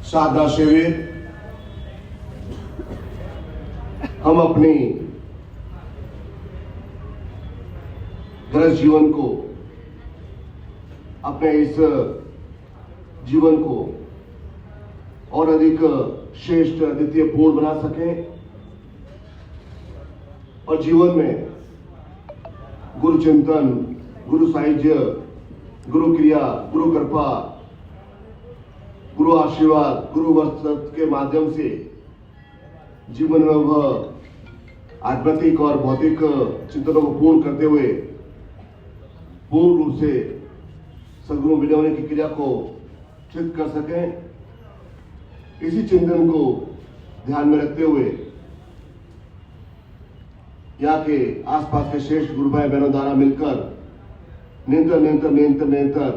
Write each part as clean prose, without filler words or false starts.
साधना शिविर हम अपनी गृह जीवन को, अपने इस जीवन को और अधिक श्रेष्ठ अद्वितीय पूर्ण बना सकें और जीवन में गुरु चिंतन, गुरु साहित्य, गुरु क्रिया, गुरु कृपा, गुरु आशीर्वाद, गुरु वरदान के माध्यम से जीवन में वह आध्यात्मिक और भौतिक चिंतनों को पूर्ण करते हुए पूर्ण रूप से सद्गुरु मिलने की क्रिया को चित्त कर सकें। इसी चिंतन को ध्यान में रखते हुए यहाँ के आसपास के श्रेष्ठ गुरु भाई बहनों द्वारा मिलकर निरंतर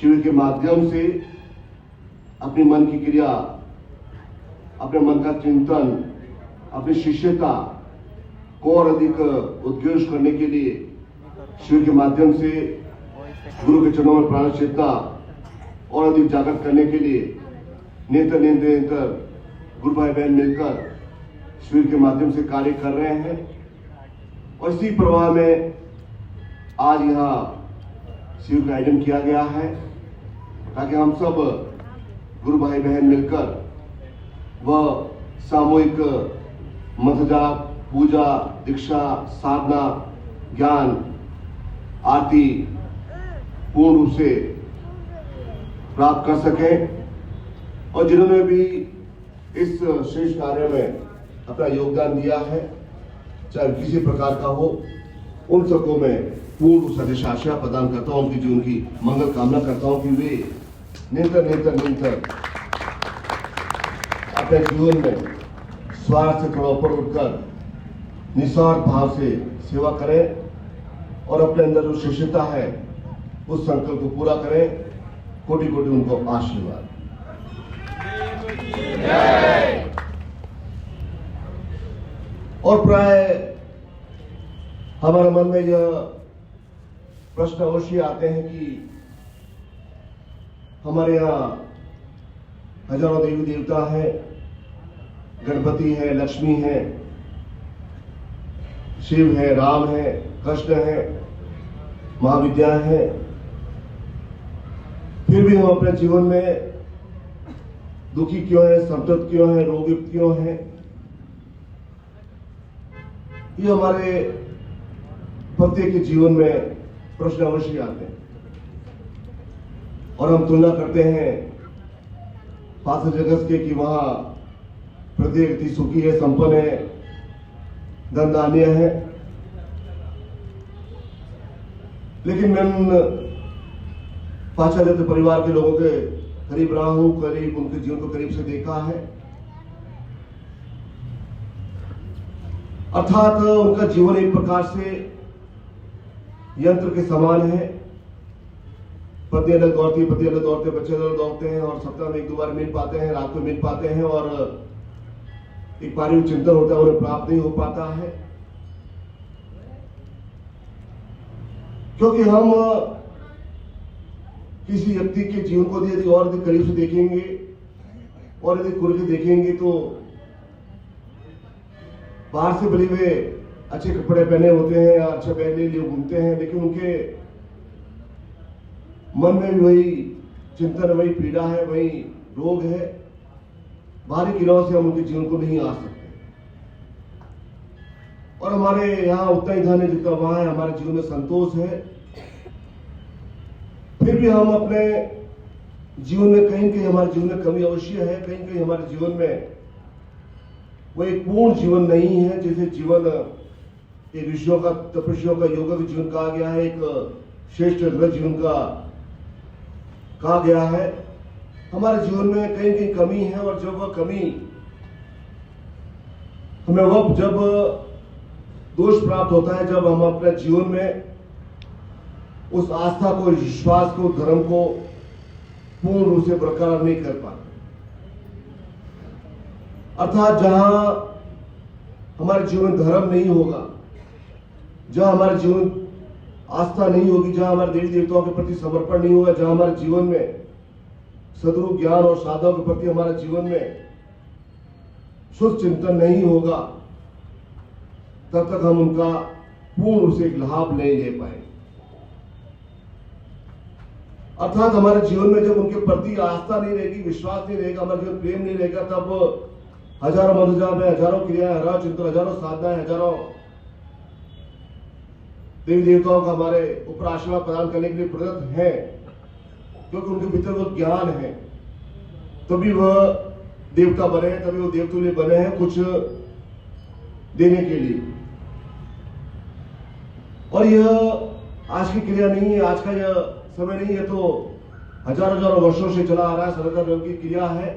शिविर के माध्यम से अपनी मन की क्रिया, अपने मन का चिंतन, अपनी शिष्यता को और अधिक उत्कृष्ट करने के लिए शिविर के माध्यम से गुरु के चरणों में प्राण चेतना और अधिक जागृत करने के लिए निरंतर गुरु भाई बहन मिलकर शिविर के माध्यम से कार्य कर रहे हैं। और इसी प्रवाह में आज यहाँ शिविर का आयोजन किया गया है ताकि हम सब गुरु भाई बहन मिलकर वह सामूहिक मंत्र जाप, पूजा, दीक्षा, साधना, ज्ञान, आरती पूर्ण रूप से प्राप्त कर सकें। और जिन्होंने भी इस श्रेष्ठ कार्य में अपना योगदान दिया है, चाहे किसी प्रकार का हो, उन सबको मैं पूर्ण सदिश आशा प्रदान करता हूं, उनकी जीवन की मंगल कामना करता हूं कि वे निरंतर अपने जीवन में स्वार्थ से थोड़ा ऊपर उठकर निस्वार्थ भाव से सेवा करें और अपने अंदर जो शिष्यता है उस संकल्प को पूरा करें। कोटि कोटि उनको आशीर्वाद। और प्राय हमारे मन में यह प्रश्न अवश्य आते हैं कि हमारे यहाँ हजारों देवी देवता है, गणपति है, लक्ष्मी है, शिव है, राम है, कृष्ण है, महाविद्या है, फिर भी हम अपने जीवन में दुखी क्यों है, संतप्त क्यों है, रोगित क्यों है? ये हमारे प्रत्येक के जीवन में प्रश्न अवश्य आते हैं और हम तुलना करते हैं पार्थिव जगत के कि वहां प्रत्येक व्यक्ति सुखी है, संपन्न है, धन धान्य है। लेकिन मैं पाश्चात्य परिवार के लोगों के करीब रहा हूं, करीब उनके जीवन को करीब से देखा है। अर्थात उनका जीवन एक प्रकार से यंत्र के समान है। पति अलग दौड़ती है, पति अलग दौड़ते, बच्चे अलग दौड़ते हैं और सप्ताह में एक दो बार मिल पाते हैं, रात को मिल पाते हैं और एक पारिवारिक चिंतन होता है, उन्हें प्राप्त नहीं हो पाता है। क्योंकि हम किसी व्यक्ति के जीवन को यदि और अधिक करीब से देखेंगे और यदि खुल के देखेंगे तो बाहर से भले वे अच्छे कपड़े पहने होते हैं या अच्छा बैग लिए घूमते हैं, लेकिन उनके मन में भी वही चिंतन, वही पीड़ा है, वही रोग है। बाहरी किरणों से हम उनके जीवन को नहीं आ सकते और हमारे यहाँ उतना ही धन है जितना वहां है। हमारे जीवन में संतोष है, फिर भी हम अपने जीवन में कहीं कहीं हमारे जीवन में कमी अवश्य है, कहीं कहीं हमारे जीवन में वो एक पूर्ण जीवन नहीं है। जैसे जीवन एक ऋषियों का, तपस्वियों का, योगा का जीवन कहा गया है, एक श्रेष्ठ जीवन का कहा गया है। हमारे जीवन में कहीं कहीं कमी है और जब वह कमी हमें वह जब दोष प्राप्त होता है, जब हम अपने जीवन में उस आस्था को, विश्वास को, धर्म को पूर्ण रूप से बरकरार नहीं कर पाते। अर्थात जहां हमारे जीवन धर्म नहीं होगा, जहां हमारे जीवन आस्था नहीं होगी, जहां हमारे देवी देवताओं के प्रति समर्पण नहीं होगा, जहां हमारे जीवन में सद्गुरु ज्ञान और साधना के प्रति हमारे जीवन में शुद्ध चिंतन नहीं होगा, तब तक हम उनका पूर्ण रूप से लाभ नहीं ले पाएंगे। अर्थात हमारे जीवन में जब उनके प्रति आस्था नहीं रहेगी, विश्वास नहीं रहेगा, हमारे जीवन प्रेम नहीं रहेगा, तब हजारों मंत्र जाप है, हजारों क्रियाएं, हजारों चिंतन, हजारों साधनाएं, हजारों देवी देवताओं का हमारे ऊपर आशीर्वाद प्रदान करने के लिए प्रदत्त है, क्योंकि उनके भीतर वो ज्ञान है, तभी वह देवता बने हैं, तभी वो देवतुल्य बने हैं कुछ देने के लिए। और यह आज की क्रिया नहीं है, आज का यह समय नहीं है, तो हजारों हजारों वर्षों से चला आ रहा है, सनातन की क्रिया है।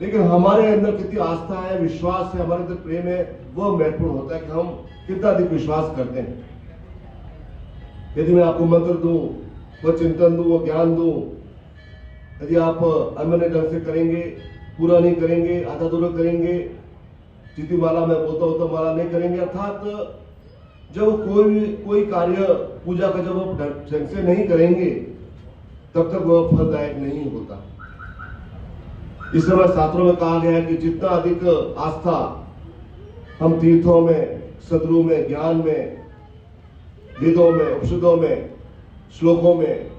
लेकिन हमारे अंदर कितनी आस्था है, विश्वास है, हमारे अंदर प्रेम है, वह महत्वपूर्ण होता है कि हम कितना अधिक विश्वास करते हैं। यदि मैं आपको मंत्र दूं, वह चिंतन दूं, वह ज्ञान दूं, यदि आप अनमने ढंग से करेंगे, पूरा नहीं करेंगे, आधा अधूरा करेंगे, जितनी माला मैं बोलता हूं तो माला नहीं करेंगे, अर्थात जब कोई कार्य पूजा का जब आप ढंग से नहीं करेंगे, तब तक वह फलदायक नहीं होता। इस समय शास्त्रों में कहा गया है कि जितना अधिक आस्था हम तीर्थों में, सद्गुरु में, ज्ञान में, वेदों में, उपनिषदों में, श्लोकों में,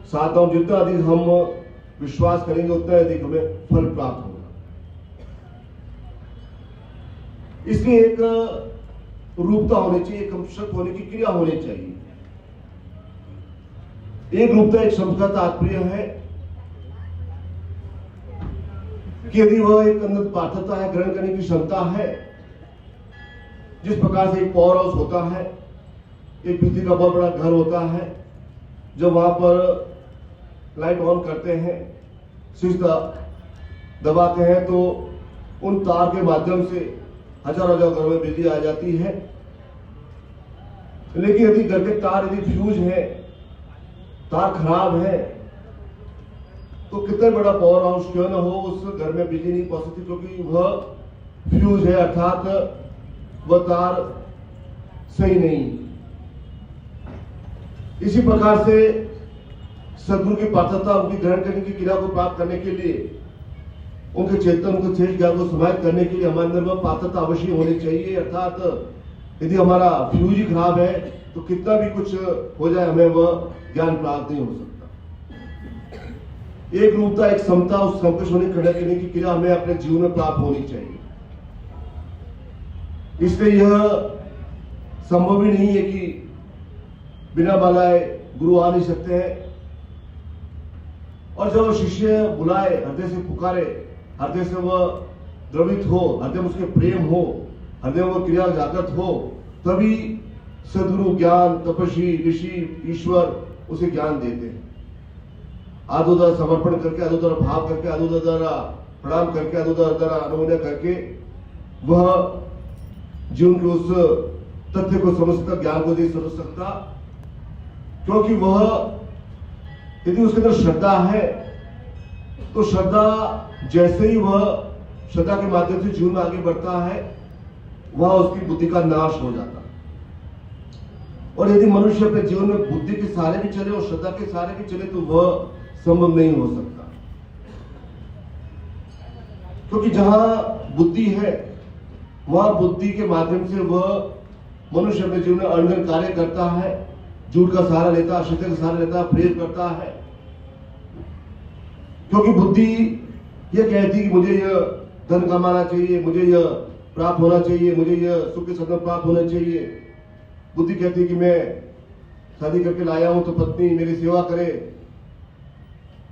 साधनाओं, जितना अधिक हम विश्वास करेंगे, उतना अधिक हमें फल प्राप्त होगा। इसलिए एक रूपता होनी चाहिए, एक अंशक होने की क्रिया होनी चाहिए। एक रूपता, एक शब्द का तात्पर्य है कि यदि वह एक अंदर पात्रता है, ग्रहण करने की क्षमता है, जिस प्रकार से एक पावर हाउस होता है, एक बिजली का बहुत बड़ा घर होता है, जब वहां पर लाइट ऑन करते हैं, स्विच दबाते हैं, तो उन तार के माध्यम से हजारों हजारों घरों में बिजली आ जाती है। लेकिन यदि घर के तार यदि फ्यूज है, तार खराब है, तो कितना बड़ा पावर हाउस क्यों ना हो, उस घर में बिजली नहीं पहुंच सकती, क्योंकि वह फ्यूज है, अर्थात वह तार सही नहीं। इसी प्रकार से सद्गुरु की पात्रता, उनकी ग्रहण करने की क्रिया को प्राप्त करने के लिए, उनके चेतन, उनके शेष ज्ञान को समाहित करने के लिए हमारे अंदर वह पात्रता अवश्य होनी चाहिए। अर्थात यदि हमारा फ्यूज ही खराब है, तो कितना भी कुछ हो जाए, हमें वह ज्ञान प्राप्त नहीं हो सकता। एक रूपता, एक समता, उस संकोच होने खड़ा करने की क्रिया हमें अपने जीवन में प्राप्त होनी चाहिए। इसलिए यह संभव ही नहीं है कि बिना बुलाए गुरु आ नहीं सकते हैं। और जब शिष्य बुलाए, हृदय से पुकारे, हृदय से वह द्रवित हो, हृदय में उसके प्रेम हो, हृदय में वह क्रिया जागृत हो, तभी सद्गुरु ज्ञान, तपस्वी, ऋषि, ईश्वर उसे ज्ञान देते हैं। आधोदर समर्पण करके, आधोदर भाव करके, आधोदर प्रणाम करके, आधोदर अनुमोदन करके वह जीवन के उस तथ्य को समझ सकता, ज्ञान को नहीं समझ सकता, क्योंकि वह यदि उसके अंदर श्रद्धा है, तो श्रद्धा जैसे ही वह श्रद्धा के माध्यम से जीवन में आगे बढ़ता है, वह उसकी बुद्धि का नाश हो जाता है। और यदि मनुष्य अपने जीवन में बुद्धि के सहारे भी चले और श्रद्धा के सहारे भी चले, तो वह संभव नहीं हो सकता। क्योंकि जहां बुद्धि है, वहां बुद्धि के माध्यम से वह मनुष्य अपने जीवन में अनगन कार्य करता है, झूठ का सहारा लेता है, सत्य का सहारा लेता है, प्रेम करता है। क्योंकि बुद्धि यह कहती है कि मुझे यह धन कमाना चाहिए, मुझे यह प्राप्त होना चाहिए, मुझे यह सुख के सदन प्राप्त होना चाहिए। बुद्धि कहती है कि मैं शादी करके लाया हूं तो पत्नी मेरी सेवा करे,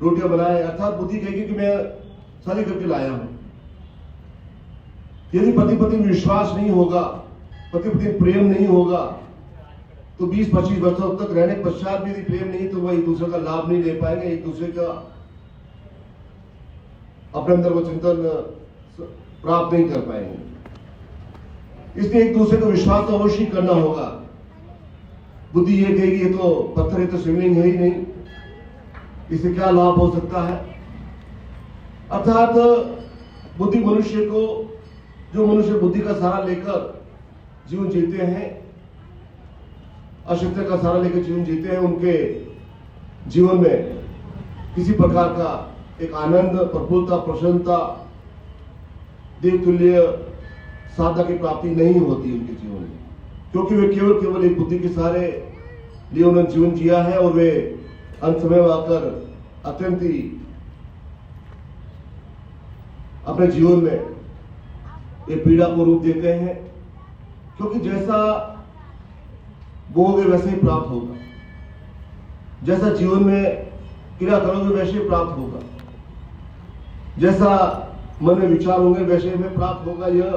रोटियां बनाए, अर्थात बुद्धि कहेगी कि मैं शादी करके लाया हूं। यदि पति पत्नी में विश्वास नहीं होगा, पति पत्नी प्रेम नहीं होगा, तो 20-25 वर्षों तक रहने के पश्चात भी यदि प्रेम नहीं, तो वह एक दूसरे का लाभ नहीं ले पाएंगे, एक दूसरे का अपने अंदर वो चिंतन प्राप्त नहीं कर पाएंगे। इसलिए एक दूसरे को विश्वास तो अवश्य करना होगा। बुद्धि ये कहेगी ये तो पत्थर है, तो शिवलिंग है ही नहीं, इससे क्या लाभ हो सकता है। अर्थात बुद्धि मनुष्य को, जो मनुष्य बुद्धि का सहारा लेकर जीवन जीते हैं, अशिक्षा का सहारा लेकर जीवन जीते हैं, उनके जीवन में किसी प्रकार का एक आनंद, प्रफुल्लता, प्रसन्नता, देवतुल्य साधना की प्राप्ति नहीं होती उनके जीवन में, क्योंकि वे केवल एक बुद्धि के सहारे लिए उन्होंने जीवन जिया है और वे अंत समय में आकर अत्यंत ही अपने जीवन में एक पीड़ा को रूप देते हैं, क्योंकि जैसा बोओगे वैसे ही प्राप्त होगा, जैसा जीवन में क्रिया करोगे वैसे ही प्राप्त होगा, जैसा मन में विचार होंगे वैसे में प्राप्त होगा। यह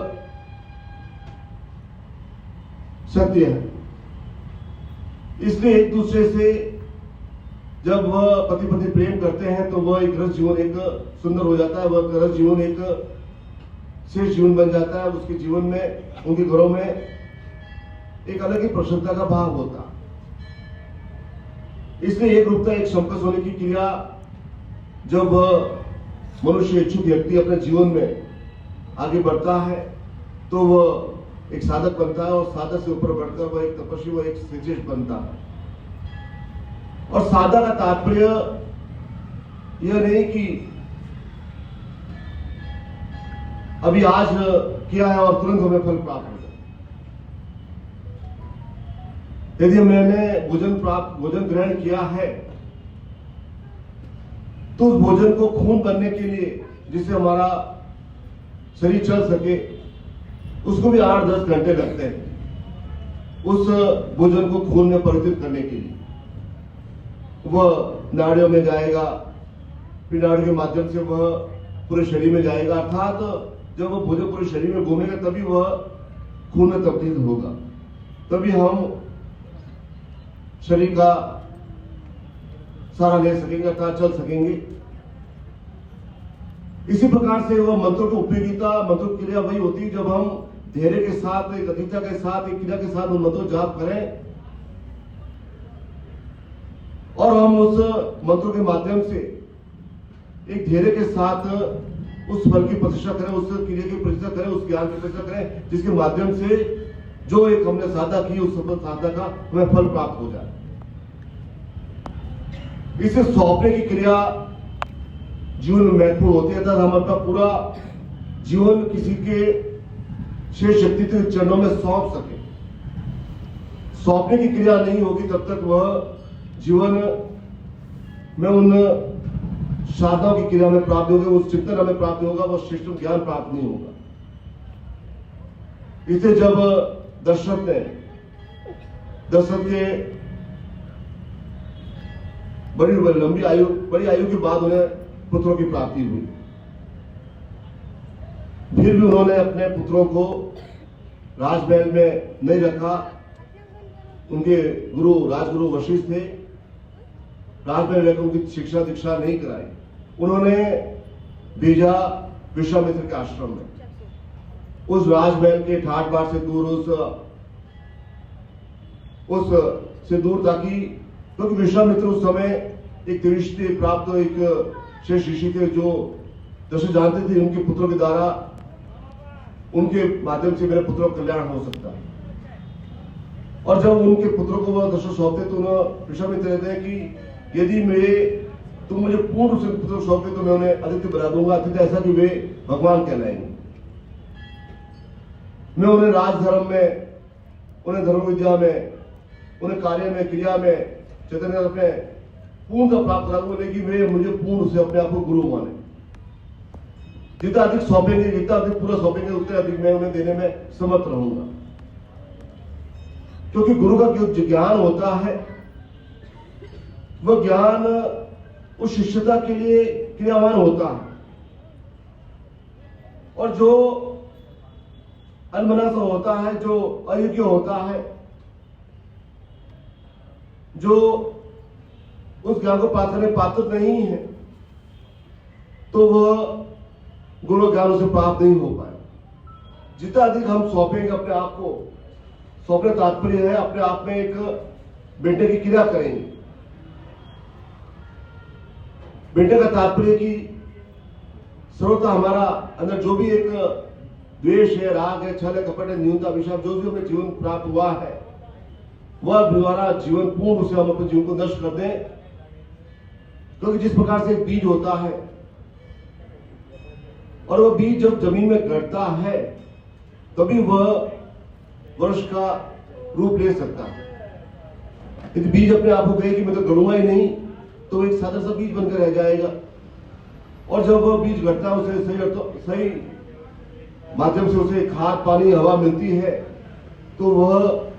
सत्य है। इसलिए एक दूसरे से जब वह पति पत्नी प्रेम करते हैं तो वह एक रस जीवन एक सुंदर हो जाता है, वह रस जीवन एक श्रेष्ठ जीवन बन जाता है। उसके जीवन में, उनके घरों में एक अलग ही प्रसन्नता का भाव होता। इसलिए एक रूपता, एक संकस होने की क्रिया जब मनुष्य इच्छुक व्यक्ति अपने जीवन में आगे बढ़ता है तो वह एक साधक बनता है, और साधक से ऊपर बढ़कर वह एक तपस्वी, वह एक श्रेष्ठ बनता है। और साधना का तात्पर्य यह नहीं कि अभी आज किया है और तुरंत हमें फल प्राप्त हो जाए। यदि मैंने भोजन ग्रहण किया है तो उस भोजन को खून बनने के लिए, जिससे हमारा शरीर चल सके, उसको भी 8-10 घंटे लगते हैं उस भोजन को खून में परिवर्तित करने के लिए। वह नाड़ियों में जाएगा, फिर नाड़ियों के माध्यम से वह पूरे शरीर में जाएगा, अर्थात जब वह भोजन पूरे शरीर में घूमेगा तभी वह खून में तब्दील होगा, तभी हम शरीर का सहारा ले सकेंगे, अर्थात चल सकेंगे। इसी प्रकार से वह मंत्रों की उपयोगिता, मंत्रों की क्रिया वही होती है जब हम धैर्य के साथ, एक अतिथा के साथ, एक क्रिया के साथ उन मंत्रों जाप करें और हम उस मंत्रों के माध्यम से एक धैर्य के साथ उस फल की प्रतीक्षा करें, उस क्रिया की प्रतीक्षा करें, उस ज्ञान की प्रतीक्षा करें, जिसके माध्यम से जो एक हमने साधना की उस सफल साधना का हमें फल प्राप्त हो जाए। इसे सौंपने की क्रिया जीवन में महत्वपूर्ण होती है, हम अपना पूरा जीवन किसी के शेष शक्ति के चरणों में सौंप सके। सौंपने की क्रिया नहीं होगी तब तक वह जीवन में उन साधनाओं की क्रिया में प्राप्त होगा, उस चिंतन हमें प्राप्त होगा, वह श्रेष्ठ ज्ञान प्राप्त नहीं होगा। इसे जब दशरथ के बड़ी आयु के बाद उन्हें पुत्रों की प्राप्ति हुई, फिर भी उन्होंने अपने पुत्रों को राजमहल में नहीं रखा। उनके राजगुरु वशिष्ठ थे, राजमहल में उनकी शिक्षा दीक्षा नहीं कराई। उन्होंने भेजा विश्वामित्र के आश्रम में, उस राजमहल के ठाट बाट से दूर, उससे दूर, ताकि क्योंकि विश्वामित्र उस समय एक त्रिष्टि प्राप्त एक शेष ऋषि थे जो दशरथ जानते थे उनके पुत्रों के द्वारा, उनके माध्यम से मेरे पुत्रों का कल्याण हो सकता है। और जब उनके पुत्रों को वह दशरथ सौंपते तो उन्हें विश्वामित्र कहते हैं कि यदि तुम मुझे पूर्ण रूप से पुत्र सौंपे तो मैं उन्हें आदित्य बना दूंगा, आदित्य ऐसा कि वे भगवान कहलाएंगे। मैं उन्हें राजधर्म में, उन्हें धर्म विद्या में, उन्हें कार्य में, क्रिया में, चैतन्य अपने पूर्ण प्राप्त करूंगा, लेकिन वे मुझे पूर्ण से अपने आप को गुरु माने। जितना अधिक सौंपेंगे, जितना अधिक पूरा सौंपेंगे, उतने अधिक मैं उन्हें देने में समर्थ रहूंगा। क्योंकि गुरु का जो ज्ञान होता है वह ज्ञान उस शिष्यता के लिए क्रियावान होता है, और जो अनमना सा होता है, जो अयोग्य होता है, जो उस ज्ञान को प्राप्त करने पात्र नहीं है, तो वह गुरु ज्ञान उसे प्राप्त नहीं हो पाए। जितना अधिक हम सौंपेंगे अपने आप को, सौंपने तात्पर्य है अपने आप में एक बेटे की क्रिया करेंगे। बेटे का तात्पर्य कि सर्वथा हमारा अंदर जो भी एक द्वेष है, राग है, छल है, कपट है, न्यूनता, विषाद, जो भी हमें जीवन प्राप्त हुआ है, वह द्वारा जीवन पूर्ण रूप से हम अपने जीवन को नष्ट कर दें। क्योंकि जिस प्रकार से एक बीज होता है और वह बीज जब जमीन में गड़ता है तभी वह वृक्ष का रूप ले सकता है। यदि बीज अपने आप को कहे कि मैं तो गड़ूंगा ही नहीं, तो वो एक सादा सा बीज बनकर रह जाएगा। और जब वह बीज घटता है, उसे सही माध्यम से उसे खाद, पानी, हवा मिलती है, तो वह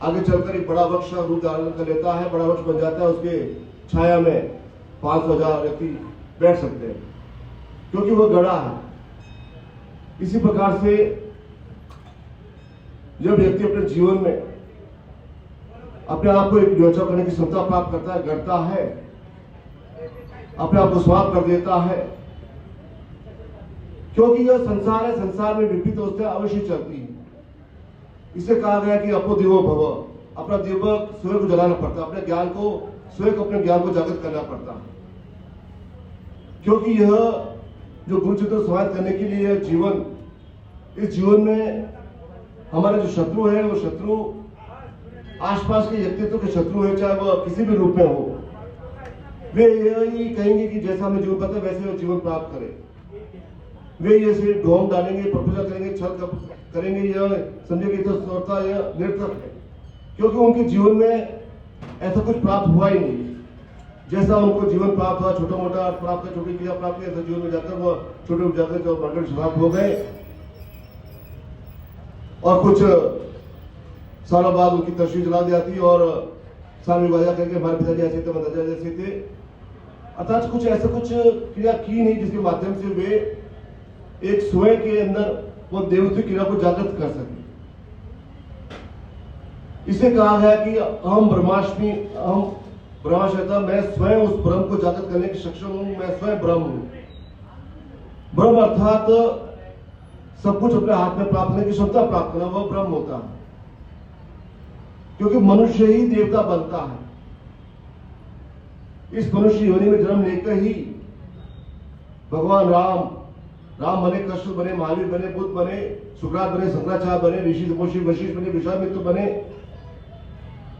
आगे चलकर एक बड़ा वृक्ष का रूप धारण कर लेता है, बड़ा वृक्ष बन जाता है। उसके छाया में 5,000 व्यक्ति बैठ सकते हैं, क्योंकि वह गड़ा है। इसी प्रकार से जब व्यक्ति अपने जीवन में अपने आप को एक योजना करने की क्षमता प्राप्त करता है, गढ़ता है, अपने आप को समाप्त कर देता है, क्योंकि यह संसार है, संसार में विपरीत अवस्था अवश्य चलती है। इसे कहा गया कि अपो दिवो भव, अपना दिवक स्वयं को जलाना पड़ता है, अपने ज्ञान को जागृत करना पड़ता है। क्योंकि यह जो गुरु चित्र समाप्त करने के लिए जीवन, इस जीवन में हमारे जो शत्रु है, वो शत्रु आसपास के व्यक्तित्व के शत्रु है, चाहे वह किसी भी रूप में हो। वे यही कहेंगे कि जैसा हमें जीवन पता है वैसे वो जीवन प्राप्त करें। वे ये से ढोंग डालेंगे, प्रपोजल करेंगे, छल करेंगे, यह समझेंगे तो स्वरता यह निरर्थक है, क्योंकि उनके जीवन में ऐसा कुछ प्राप्त हुआ ही नहीं। जैसा उनको जीवन प्राप्त हुआ, छोटा मोटा प्राप्त, छोटी क्रिया प्राप्त की, ऐसा जीवन में जाकर वो छोटे जाकर जो मंडल समाप्त हो गए और कुछ सालों बाद उनकी तस्वीर जला दी जाती और स्वामी वाजा करके हमारे पिताजी ऐसे थे, मदाजा जैसे थे। अर्थात कुछ ऐसा कुछ क्रिया की नहीं जिसके माध्यम से वे एक स्वयं के अंदर वो देवत्व क्रिया को जागृत कर सके। इसे कहा गया कि हम ब्रह्माष्टमी, हम ब्रह्माशयता, मैं स्वयं उस ब्रह्म को जागृत करने की सक्षम हूं, मैं स्वयं ब्रह्म हूं। ब्रह्म अर्थात सब कुछ अपने हाथ में प्राप्त करने की क्षमता प्राप्त करना, वह ब्रह्म होता है। क्योंकि मनुष्य ही देवता बनता है। इस मनुष्य योनि में जन्म लेकर ही भगवान राम बने, कृष्ण बने, महावीर बने, बुद्ध बने, सुकरात बने, शंकराचार्य बने, ऋषि तपोषी वशिष्ठ बने, विश्वामित्र बने।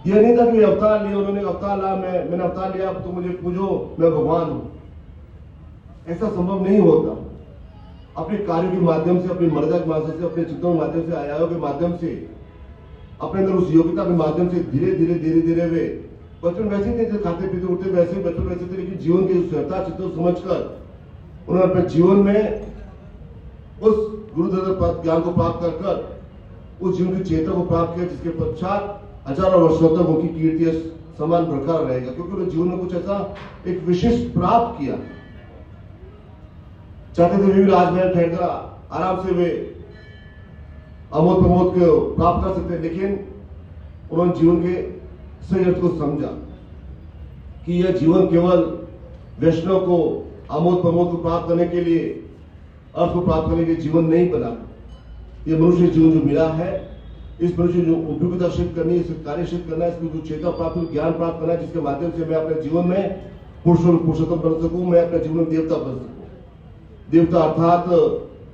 यह नहीं था कि अवतार लिए, उन्होंने अवतार ला, मैंने अवतार लिया, तो मुझे पूजो, मैं भगवान हूं। ऐसा संभव नहीं होता। अपने कार्यों के माध्यम से, अपनी मर्यादा के माध्यम से, अपने चिंतनों के माध्यम से, आयाओं के माध्यम से, अपने अंदर उस योग्यता के माध्यम से धीरे धीरे वे बचपन वैसे थे, खाते पीते उठते वैसे, बचपन वैसे थे, लेकिन जीवन के स्थिरता चित्त समझकर उन्होंने अपने जीवन में उस गुरुदत्त ज्ञान को प्राप्त कर उस जीवन की चेतना को प्राप्त किया, जिसके पश्चात हजारों वर्षों तक उनकी कीर्ति समान बरकरार रहेगा। क्योंकि उन्होंने जीवन में कुछ ऐसा एक विशिष्ट प्राप्त किया। चाहते थे वे भी राजमहल ठहरकर आराम से वे अमोद प्रमोद को प्राप्त कर सकते, लेकिन उन्होंने जीवन के सही अर्थ को समझा कि यह जीवन केवल वैष्णव को अमोद प्रमोद को प्राप्त करने के लिए, अर्थ को प्राप्त करने के जीवन नहीं बना। यह मनुष्य जीवन जो मिला है, इस मनुष्य जो उपयोगिता सिद्ध करनी, इसे कार्य सिद्ध करना, इसमें जो चेतना प्राप्त, ज्ञान प्राप्त करना, जिसके माध्यम से मैं अपने जीवन में पुरुषोत्तम बन सकूं, मैं अपने जीवन में देवता बन सकूं। देवता अर्थात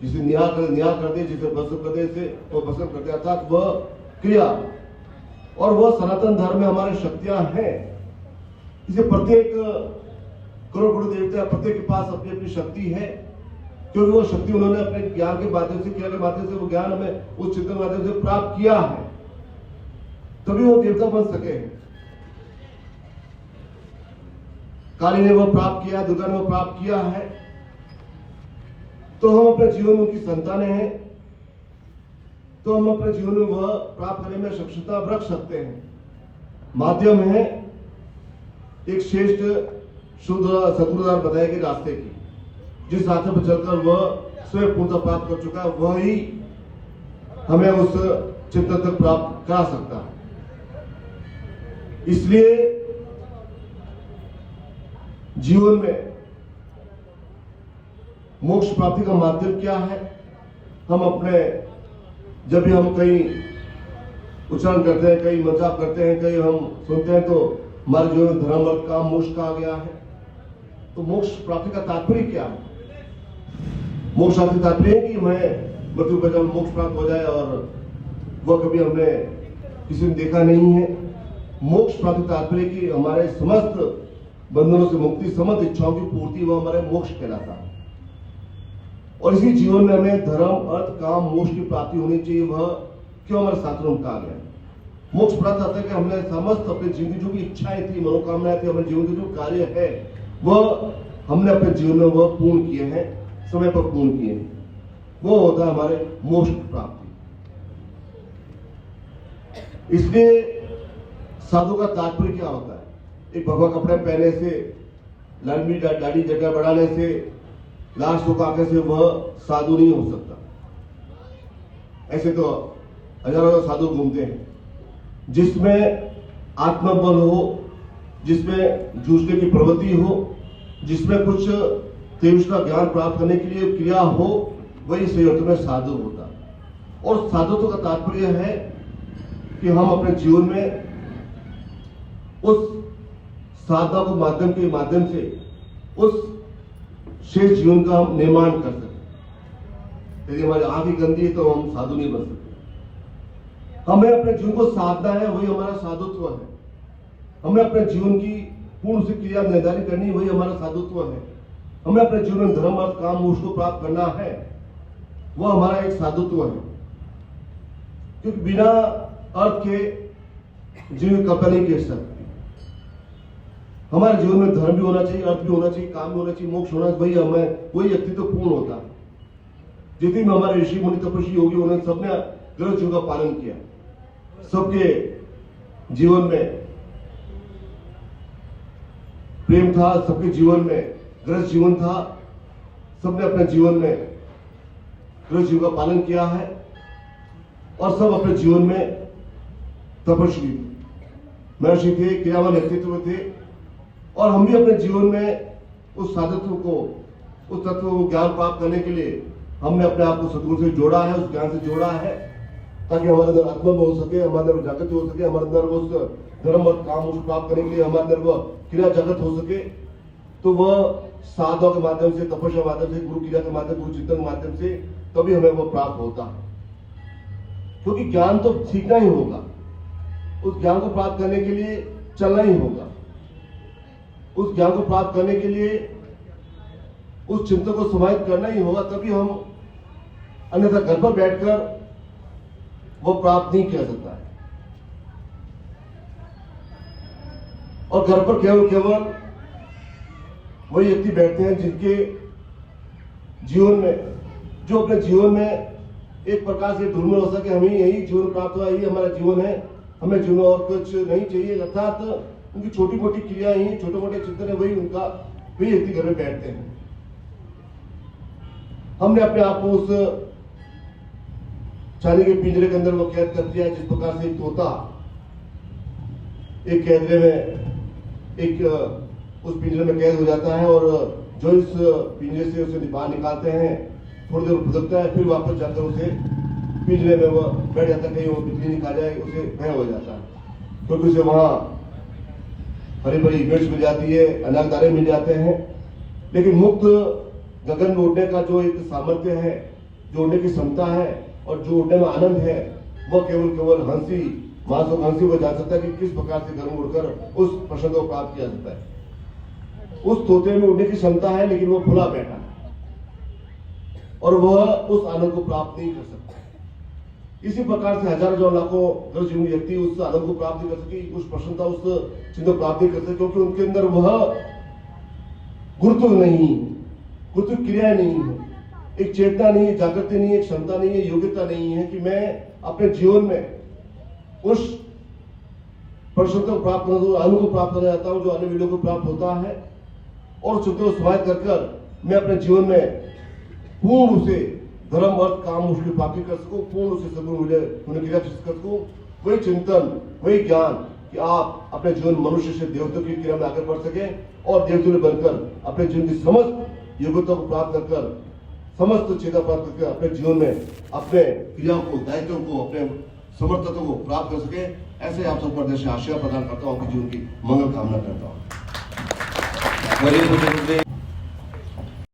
जिसे न्याय कर दे, जिसे बसर कर दे, इसे वो बसर करते, अर्थात वह क्रिया। और वह सनातन धर्म में हमारी शक्तियां हैं। इसे प्रत्येक करोड़ देवता, प्रत्येक के पास अपनी अपनी शक्ति है, क्योंकि वो शक्ति उन्होंने अपने ज्ञान के माध्यम से, क्रिया के माध्यम से, वो ज्ञान हमें उस चिंतन के माध्यम से प्राप्त किया है, तभी वो देवता बन सके हैं। काली ने वो प्राप्त किया, दुर्गा ने वो प्राप्त किया है, तो हम अपने जीवन में उनकी संतानें हैं, तो हम अपने जीवन में वह प्राप्त करने में सक्षमता रख सकते हैं। माध्यम है एक श्रेष्ठ शुद्ध सतगुरुद्वार बताए गए रास्ते की, जिस रास्ते पर चलकर वह स्वयं पूर्णता प्राप्त कर चुका है, वह ही हमें उस चिंतन तक प्राप्त करा सकता है। इसलिए जीवन में मोक्ष प्राप्ति का माध्यम क्या है? हम अपने, जब भी हम कहीं उच्चारण करते हैं, कहीं मंत्राप करते हैं, कहीं हम सुनते हैं, तो हमारे जीवन में धर्म अर्थ काम मोक्ष कहा गया है। तो मोक्ष प्राप्ति का तात्पर्य क्या है? मोक्ष प्राप्ति तात्पर्य है कि हमें मृत्यु पर जब मोक्ष प्राप्त हो जाए और वह कभी हमने किसी ने देखा नहीं है। मोक्ष प्राप्ति तात्पर्य की हमारे समस्त बंधनों से मुक्ति, समस्त इच्छाओं की पूर्ति, वह हमारे मोक्ष कहलाता है। और इसी जीवन में हमें धर्म, अर्थ, काम, मोक्ष की प्राप्ति होनी चाहिए। वह क्यों हमारे शास्त्रों में कहा गया? मोक्ष प्राप्त आता है कि हमने समस्त अपने जीवन की जो भी इच्छाएं थी, मनोकामनाएं थी, हमारे जीवन के जो कार्य है वह हमने अपने जीवन में वह पूर्ण किए हैं, समय पर पूर्ण किए हैं। वो होता है हमारे मोक्ष की प्राप्ति। इसलिए साधु का तात्पर्य क्या होता है? एक भगवा कपड़े पहने से, लंबी दाढ़ी जगह बढ़ाने से, लाश सुखाने से वह साधु नहीं हो सकता। ऐसे तो हजारों साधु घूमते हैं। जिसमें आत्मबल हो, जिसमें जूझने की प्रवृत्ति हो, जिसमें कुछ तीव्र ज्ञान प्राप्त करने के लिए क्रिया हो, वही सही अर्थ में साधु होता है। और साधुत्व का तात्पर्य है कि हम अपने जीवन में उस साधना को माध्यम से उस शेष जीवन का हम निर्माण कर सकें। यदि हमारी आंख ही गंदी है तो हम साधु नहीं बन सकते। हमें अपने जीवन को साधना है, वही हमारा साधुत्व है। हमें अपने जीवन की पूर्ण से क्रिया निर्धारित करनी, वही हमारा साधुत्व है। हमें अपने जीवन में धर्म, अर्थ, काम, मोक्ष को प्राप्त करना है, वह हमारा एक साधुत्व है। क्योंकि बिना अर्थ के जीवन कल्पना नहीं कर सकती। हमारे जीवन में धर्म भी होना चाहिए, अर्थ भी होना चाहिए, काम भी होना चाहिए, मोक्ष होना चाहिए, वही व्यक्ति तो पूर्ण होता है। जितने में हमारे ऋषि मुनि तपस्वी योगी, उन्होंने सबने ग्रह जीव का पालन किया। सबके जीवन में प्रेम था, सबके जीवन में ग्रह जीवन था, सबने अपने जीवन में ग्रह जीव का पालन किया है और सब अपने जीवन में तपस्वी महर्षि थे, क्रियावान व्यक्तित्व थे। और हम भी अपने जीवन में उस साधुत्व को, उस तत्व को ज्ञान प्राप्त करने के लिए हमने अपने आप को सदगुरु से जोड़ा है, उस ज्ञान से जोड़ा है, ताकि हमारे अंदर आत्मा हो सके, हमारे अंदर जागृति हो सके, हमारे अंदर उस धर्म और काम उसको प्राप्त करने के लिए हमारे अंदर वह क्रिया जागृत हो सके। तो वह साधना के माध्यम से, तपस्या के माध्यम से, गुरु क्रिया के माध्यम, गुरु चिंतन के माध्यम से तभी हमें वह प्राप्त होता है। क्योंकि ज्ञान तो सीखना ही होगा, उस ज्ञान को प्राप्त करने के लिए चलना ही होगा, उस ज्ञान को प्राप्त करने के लिए उस चिंतन को समाहित करना ही होगा, तभी हम, अन्यथा घर पर बैठकर वो प्राप्त नहीं किया सकता है। और घर पर केवल वही व्यक्ति बैठते हैं जिनके जीवन में, जो अपने जीवन में एक प्रकार से ढूंढ में हो सके, हमें यही जीवन प्राप्त हुआ, यही हमारा जीवन है, हमें जीवन और कुछ नहीं चाहिए। अर्थात उनकी छोटी मोटी क्रिया ही, छोटे मोटे चिंतन है, वही व्यक्ति घर में बैठते हैं। हमने अपने आप को उस चांदी के पिंजरे के अंदर वो कैद कर दिया है। जिस प्रकार से एक तोता एक कैदरे में, एक उस पिंजरे में कैद हो जाता है, और जो इस पिंजरे से उसे बाहर निकालते हैं, थोड़ी देर फुदकता है, फिर वापस जाकर उसे पिंजरे में वो बैठ जाता है, कहीं वो बिजली नहीं खा जाए, उसे भय हो जाता है। क्योंकि उसे वहां हरी भरी मिर्च मिल जाती है, अनाज दाने मिल जाते हैं। लेकिन मुक्त गगन में उड़ने का जो एक सामर्थ्य है, जो उड़ने की क्षमता है और जो उड़ने में आनंद है, वह केवल हंसी, मासूम हंसी वो जान सकता है कि किस प्रकार से घर में उड़कर उस प्रसन्न को प्राप्त किया जाता है। उस तोते में उड़ने की क्षमता है, लेकिन वो खुला बैठा है और वह उस आनंद को प्राप्त नहीं कर सकता। इसी प्रकार से हजारों लाखों दर्जनों व्यक्ति उस आनंद को प्राप्त नहीं कर सके, उस प्रसन्नता, उस चिन्ह प्राप्त नहीं कर सके, क्योंकि उनके अंदर वह गुरुत्व नहीं है, गुरुत्व क्रिया नहीं है, एक चेतना नहीं है, जागृति नहीं है, क्षमता नहीं है, योग्यता नहीं है कि मैं अपने जीवन में उस प्रसन्नता को प्राप्त करना, आनंद को प्राप्त करना चाहता हूं, जो अन्य विलों को प्राप्त होता है। और चित्त को समाहित कर मैं अपने जीवन में पूर्ण रूप से धर्म, अर्थ, काम, मोक्ष की प्राप्ति कर सकूं, पूर्ण रूप से सगुण होने क्रिया कर सकूं। वही चिंतन, वही ज्ञान कि आप अपने जीवन मनुष्य से देवता की क्रिया में आगे बढ़ सके और देवता बनकर अपने जीवन की समस्त योग्यता को प्राप्त कर, समस्त चेता प्राप्त करके अपने जीवन में अपने क्रियाओं को, दायित्वों को, अपने समर्थतों को प्राप्त कर सके। ऐसे आप सब पर आशय प्रदान करता हूँ, आपके जीवन की मंगल कामना करता हूँ।